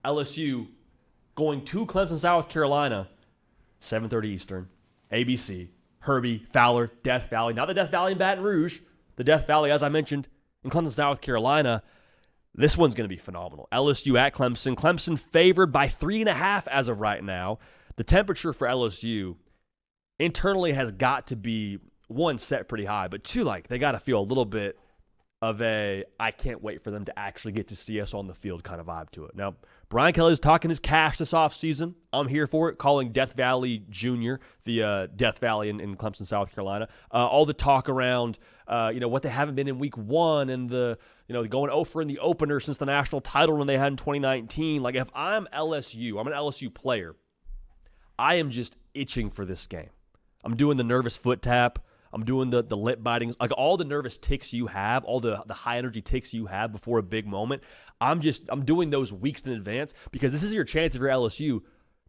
LSU going to Clemson, South Carolina, 7:30 Eastern, ABC, Herbie, Fowler, Death Valley. Not the Death Valley in Baton Rouge. The Death Valley, as I mentioned, in Clemson, South Carolina. This one's going to be phenomenal. LSU at Clemson. Clemson favored by 3.5 as of right now. The temperature for LSU internally has got to be, one, set pretty high, but two, like, they got to feel a little bit of a, I can't wait for them to actually get to see us on the field kind of vibe to it. Now, Brian Kelly's talking his cash this offseason. I'm here for it, calling Death Valley Jr., the Death Valley in Clemson, South Carolina. All the talk around, what they haven't been in week one and going over in the opener since the national title run they had in 2019. Like, if I'm LSU, I'm an LSU player, I am just itching for this game. I'm doing the nervous foot tap. I'm doing the lip bitings, like all the nervous ticks you have, all the high energy ticks you have before a big moment. I'm doing those weeks in advance because this is your chance if you're LSU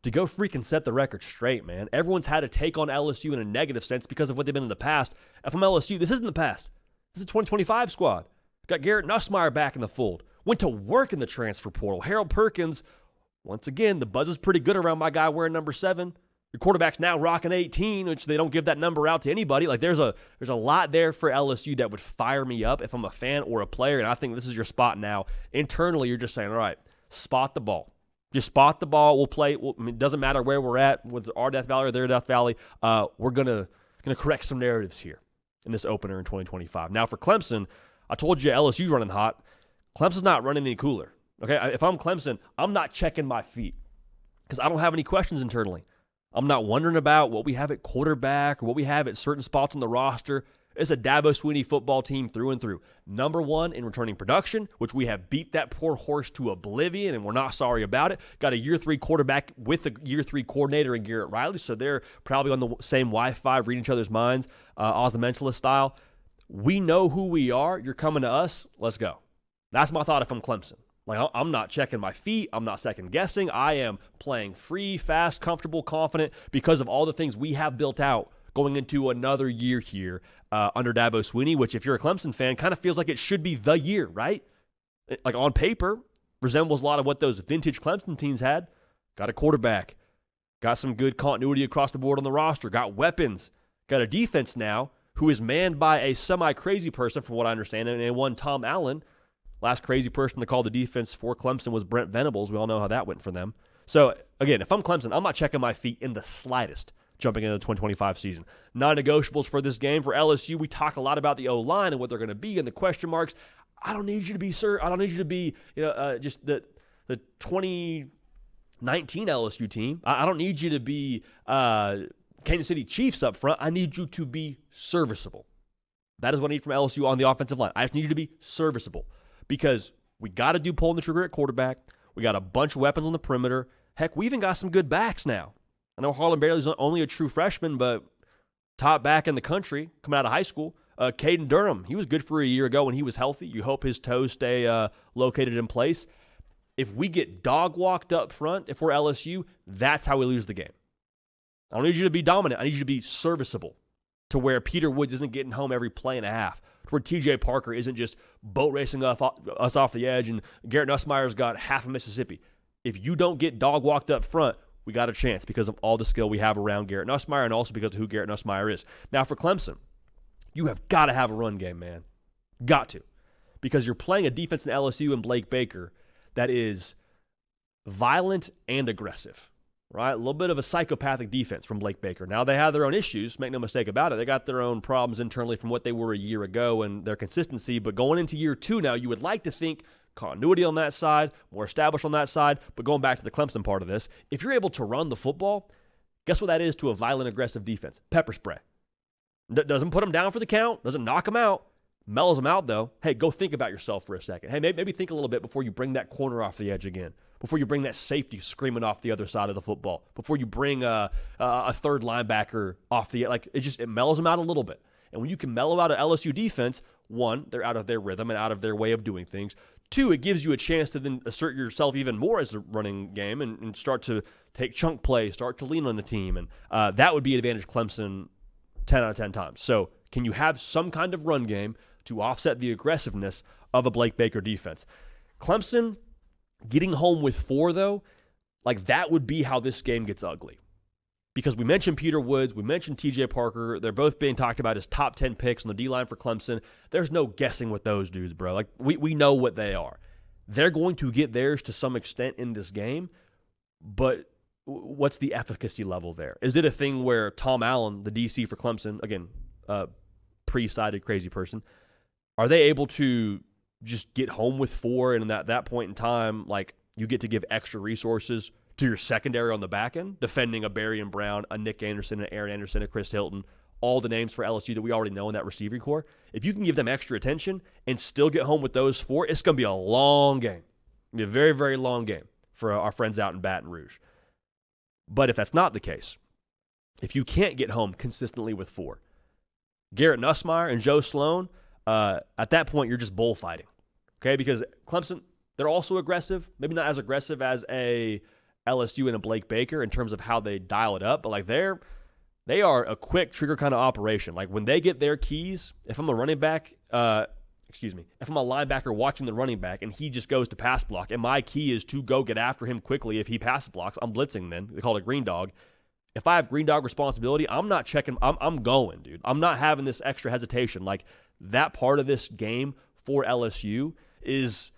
to go freaking set the record straight, man. Everyone's had a take on LSU in a negative sense because of what they've been in the past. If I'm LSU, this isn't the past. This is a 2025 squad. Got Garrett Nussmeier back in the fold. Went to work in the transfer portal. Harold Perkins, once again, the buzz is pretty good around my guy wearing number 7. Your quarterback's now rocking 18, which they don't give that number out to anybody. Like, there's a lot there for LSU that would fire me up if I'm a fan or a player, and I think this is your spot now. Internally, you're just saying, all right, spot the ball. Just spot the ball. We'll play. It doesn't matter where we're at, with our Death Valley or their Death Valley. We're gonna correct some narratives here in this opener in 2025. Now, for Clemson, I told you LSU's running hot. Clemson's not running any cooler. Okay, if I'm Clemson, I'm not checking my feet because I don't have any questions internally. I'm not wondering about what we have at quarterback or what we have at certain spots on the roster. It's a Dabo Swinney football team through and through. Number one in returning production, which we have beat that poor horse to oblivion, and we're not sorry about it. Got a year 3 quarterback with a year 3 coordinator in Garrett Riley, so they're probably on the same Wi-Fi, reading each other's minds, Oz the Mentalist style. We know who we are. You're coming to us. Let's go. That's my thought if I'm Clemson. Like, I'm not checking my feet. I'm not second-guessing. I am playing free, fast, comfortable, confident because of all the things we have built out going into another year here under Dabo Swinney, which, if you're a Clemson fan, kind of feels like it should be the year, right? Like, on paper, resembles a lot of what those vintage Clemson teams had. Got a quarterback. Got some good continuity across the board on the roster. Got weapons. Got a defense now who is manned by a semi-crazy person, from what I understand, and one Tom Allen. Last crazy person to call the defense for Clemson was Brent Venables. We all know how that went for them. So, again, if I'm Clemson, I'm not checking my feet in the slightest jumping into the 2025 season. Non-negotiables for this game. For LSU, we talk a lot about the O-line and what they're going to be and the question marks. I don't need you to be, sir. I don't need you to be, just the 2019 LSU team. I don't need you to be Kansas City Chiefs up front. I need you to be serviceable. That is what I need from LSU on the offensive line. I just need you to be serviceable. Because we got to do pulling the trigger at quarterback. We got a bunch of weapons on the perimeter. Heck, we even got some good backs now. I know Harlan Bailey's not only a true freshman, but top back in the country coming out of high school. Caden Durham, he was good for a year ago when he was healthy. You hope his toes stay located in place. If we get dog-walked up front, if we're LSU, that's how we lose the game. I don't need you to be dominant. I need you to be serviceable to where Peter Woods isn't getting home every play and a half, where TJ Parker isn't just boat racing us off the edge, and Garrett Nussmeier's got half of Mississippi. If you don't get dog walked up front, we got a chance because of all the skill we have around Garrett Nussmeier and also because of who Garrett Nussmeier is. Now, for Clemson, you have got to have a run game, man. Got to. Because you're playing a defense in LSU and Blake Baker that is violent and aggressive. Right? A little bit of a psychopathic defense from Blake Baker. Now, they have their own issues, make no mistake about it. They got their own problems internally from what they were a year ago and their consistency. But going into year 2 now, you would like to think continuity on that side, more established on that side. But going back to the Clemson part of this, if you're able to run the football, guess what that is to a violent, aggressive defense? Pepper spray. Doesn't put them down for the count, doesn't knock them out, mellows them out, though. Hey, go think about yourself for a second. Hey, maybe think a little bit before you bring that corner off the edge again. Before you bring that safety screaming off the other side of the football, before you bring a third linebacker off the, like, it mellows them out a little bit. And when you can mellow out an LSU defense, one, they're out of their rhythm and out of their way of doing things. Two, it gives you a chance to then assert yourself even more as a running game and start to take chunk plays, start to lean on the team. And that would be an advantage Clemson 10 out of 10 times. So can you have some kind of run game to offset the aggressiveness of a Blake Baker defense? Clemson, Getting home with 4, though, like that would be how this game gets ugly. Because we mentioned Peter Woods, we mentioned TJ Parker. They're both being talked about as top 10 picks on the D-line for Clemson. There's no guessing with those dudes, bro. Like, we know what they are. They're going to get theirs to some extent in this game, but what's the efficacy level there? Is it a thing where Tom Allen, the DC for Clemson, again, pre-sided crazy person, are they able to just get home with 4, and at that point in time, like, you get to give extra resources to your secondary on the back end, defending a Barry and Brown, a Nick Anderson, an Aaron Anderson, a Chris Hilton, all the names for LSU that we already know in that receiving core. If you can give them extra attention and still get home with those 4, it's going to be a long game. It's going to be a very, very long game for our friends out in Baton Rouge. But if that's not the case, if you can't get home consistently with 4, Garrett Nussmeier and Joe Sloan, at that point, you're just bullfighting. Okay? Because Clemson, they're also aggressive. Maybe not as aggressive as a LSU and a Blake Baker in terms of how they dial it up, but like they are a quick trigger kind of operation. Like when they get their keys, if I'm a running back, if I'm a linebacker watching the running back and he just goes to pass block and my key is to go get after him quickly if he pass blocks, I'm blitzing then. They call it green dog. If I have green dog responsibility, I'm not checking. I'm going, dude. I'm not having this extra hesitation. Like that part of this game for LSU is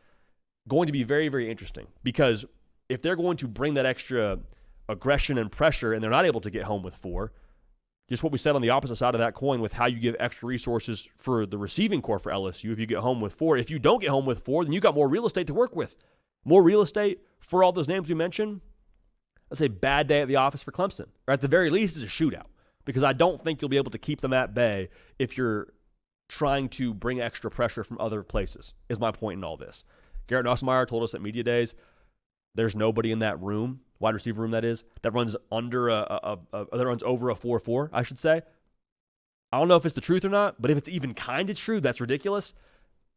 going to be very, very interesting because if they're going to bring that extra aggression and pressure and they're not able to get home with 4, just what we said on the opposite side of that coin with how you give extra resources for the receiving core for LSU if you get home with 4. If you don't get home with 4, then you got more real estate to work with. More real estate for all those names we mentioned. Let's say bad day at the office for Clemson. Or at the very least, it's a shootout because I don't think you'll be able to keep them at bay if you're trying to bring extra pressure from other places, is my point in all this. Garrett Nussmeier told us at Media Days, there's nobody in that room, wide receiver room that is, that runs under that runs over a 4.4, I should say. I don't know if it's the truth or not, but if it's even kind of true, that's ridiculous.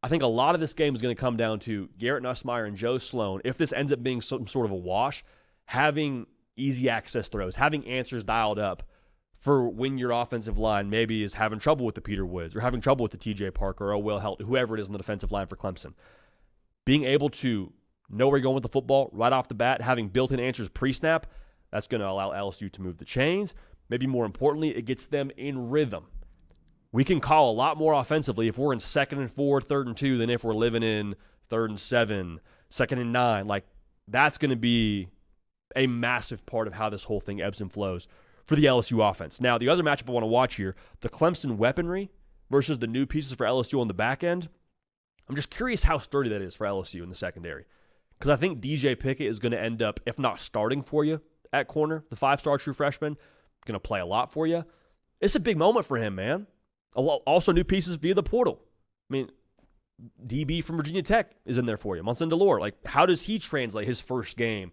I think a lot of this game is going to come down to Garrett Nussmeier and Joe Sloan, if this ends up being some sort of a wash, having easy access throws, having answers dialed up for when your offensive line maybe is having trouble with the Peter Woods or having trouble with the TJ Parker or Will Helt, whoever it is on the defensive line for Clemson. Being able to know where you're going with the football right off the bat, having built-in answers pre-snap, that's going to allow LSU to move the chains. Maybe more importantly, it gets them in rhythm. We can call a lot more offensively if we're in 2nd and 4, 3rd and 2 than if we're living in 3rd and 7, 2nd and 9. Like, that's going to be a massive part of how this whole thing ebbs and flows for the LSU offense. Now, the other matchup I want to watch here, the Clemson weaponry versus the new pieces for LSU on the back end. I'm just curious how sturdy that is for LSU in the secondary. Because I think DJ Pickett is going to end up, if not starting for you at corner, the 5-star true freshman, going to play a lot for you. It's a big moment for him, man. Also new pieces via the portal. I mean, DB from Virginia Tech is in there for you. Munson Delore. Like, how does he translate his first game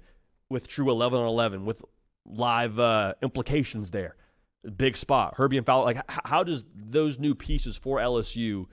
with true 11-on-11 with live implications there? Big spot. Herbie and Fowler. Like, how does those new pieces for LSU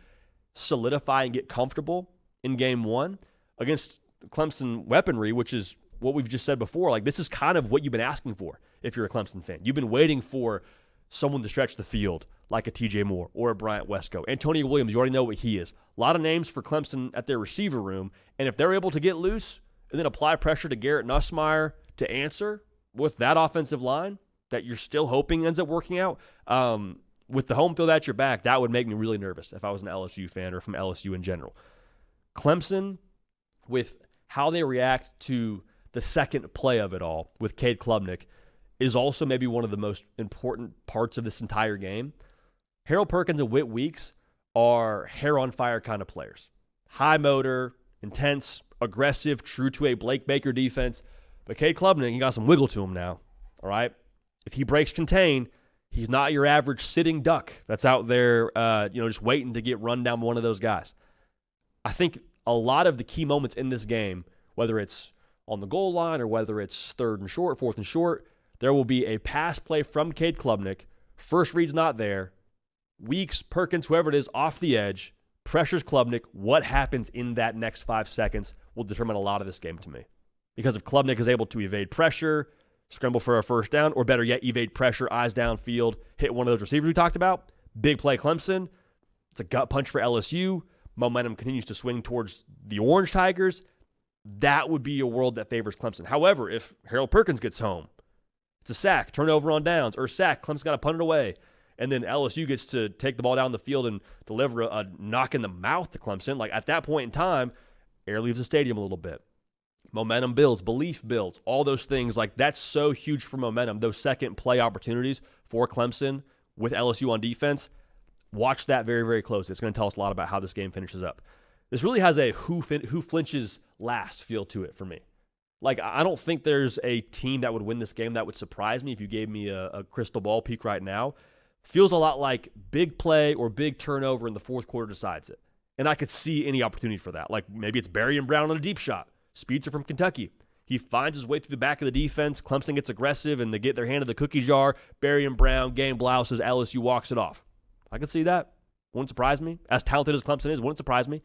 solidify and get comfortable in game 1 against Clemson weaponry, which is what we've just said before? Like, this is kind of what you've been asking for if you're a Clemson fan. You've been waiting for someone to stretch the field like a TJ Moore or a Bryant Wesco. Antonio Williams, you already know what he is. A lot of names for Clemson at their receiver room, and if they're able to get loose and then apply pressure to Garrett Nussmeier to answer with that offensive line that you're still hoping ends up working out, with the home field at your back, that would make me really nervous if I was an LSU fan or from LSU in general. Clemson, with how they react to the second play of it all with Cade Klubnik, is also maybe one of the most important parts of this entire game. Harold Perkins and Whit Weeks are hair-on-fire kind of players. High motor, intense, aggressive, true to a Blake Baker defense. But Cade Klubnik, he got some wiggle to him now, all right? If he breaks contain, he's not your average sitting duck that's out there just waiting to get run down by one of those guys. I think a lot of the key moments in this game, whether it's on the goal line or whether it's 3rd and short, 4th and short, there will be a pass play from Cade Klubnik. First read's not there. Weeks, Perkins, whoever it is, off the edge, pressures Klubnik. What happens in that next 5 seconds will determine a lot of this game to me. Because if Klubnik is able to evade pressure, scramble for a first down, or better yet, evade pressure, eyes downfield, hit one of those receivers we talked about, big play Clemson. It's a gut punch for LSU. Momentum continues to swing towards the Orange Tigers. that would be a world that favors Clemson. However, if Harold Perkins gets home, it's a sack, turnover on downs, or sack, Clemson got to punt it away, and then LSU gets to take the ball down the field and deliver a knock in the mouth to Clemson. Like, at that point in time, air leaves the stadium a little bit. Momentum builds, belief builds, all those things. Like, that's so huge for momentum. Those second play opportunities for Clemson with LSU on defense, watch that very, very close. It's going to tell us a lot about how this game finishes up. This really has a who flinches last feel to it for me. Like, I don't think there's a team that would win this game that would surprise me if you gave me a crystal ball peek right now. Feels a lot like big play or big turnover in the fourth quarter decides it. And I could see any opportunity for that. Like, maybe it's Berrien Brown on a deep shot. Speedster from Kentucky. He finds his way through the back of the defense. Clemson gets aggressive, and they get their hand in the cookie jar. Berrien Brown, game blouses, LSU walks it off. I could see that. Wouldn't surprise me. As talented as Clemson is, wouldn't surprise me.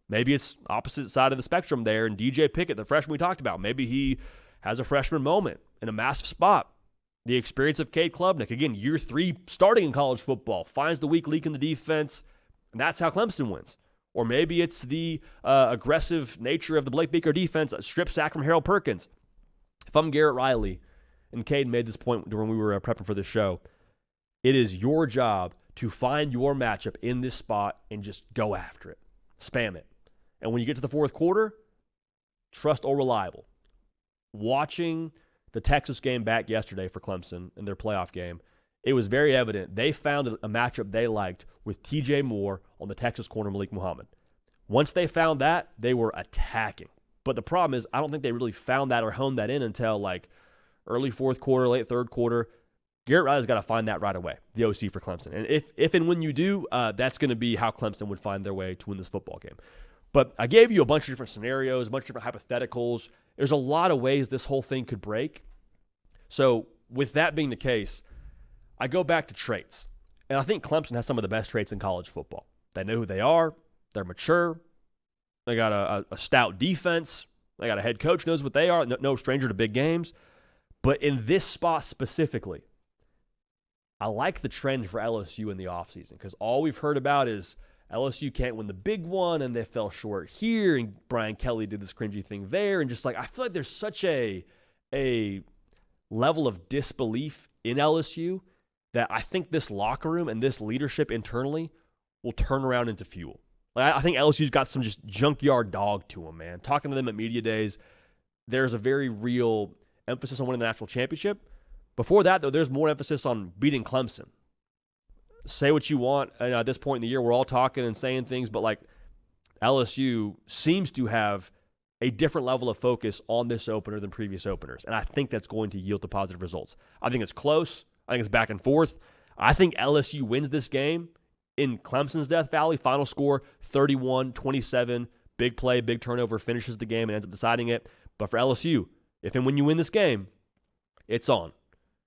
Maybe it's opposite side of the spectrum there, and DJ Pickett, the freshman we talked about, maybe he has a freshman moment in a massive spot. The experience of Cade Klubnik, again, year 3 starting in college football, finds the weak link in the defense, and that's how Clemson wins. Or maybe it's the aggressive nature of the Blake Beaker defense, a strip sack from Harold Perkins. If I'm Garrett Riley, and Cade made this point when we were prepping for this show, it is your job to find your matchup in this spot and just go after it. Spam it. And when you get to the fourth quarter, trust or reliable. Watching the Texas game back yesterday for Clemson in their playoff game, it was very evident they found a matchup they liked with TJ Moore on the Texas corner, Malik Muhammad. Once they found that, they were attacking. But the problem is, I don't think they really found that or honed that in until like early fourth quarter, late third quarter. Garrett Riley's got to find that right away, the OC for Clemson. And if and when you do, that's going to be how Clemson would find their way to win this football game. But I gave you a bunch of different scenarios, a bunch of different hypotheticals. There's a lot of ways this whole thing could break. So with that being the case, I go back to traits. And I think Clemson has some of the best traits in college football. They know who they are. They're mature. They got a stout defense. They got a head coach who knows what they are. No stranger to big games. But in this spot specifically, I like the trend for LSU in the offseason because all we've heard about is LSU can't win the big one, and they fell short here, and Brian Kelly did this cringy thing there, and just like I feel like there's such a level of disbelief in LSU that I think this locker room and this leadership internally will turn around into fuel. Like I think LSU's got some just junkyard dog to them, man. Talking to them at media days, there's a very real emphasis on winning the national championship. Before that, though, there's more emphasis on beating Clemson. Say what you want. At this point in the year, we're all talking and saying things, but like LSU seems to have a different level of focus on this opener than previous openers, and I think that's going to yield to positive results. I think it's close. I think it's back and forth. I think LSU wins this game in Clemson's Death Valley. Final score 31-27. Big play, big turnover, finishes the game and ends up deciding it. But for LSU, if and when you win this game, it's on.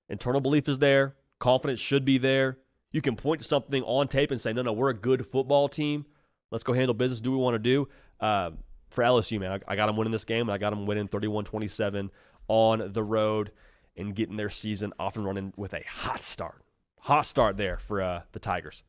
Internal belief is there. Confidence should be there. You can point to something on tape and say, no, we're a good football team. Let's go handle business, do what we want to do. For LSU, man, I got them winning this game, and I got them winning 31-27 on the road and getting their season off and running with a hot start. Hot start there for the Tigers.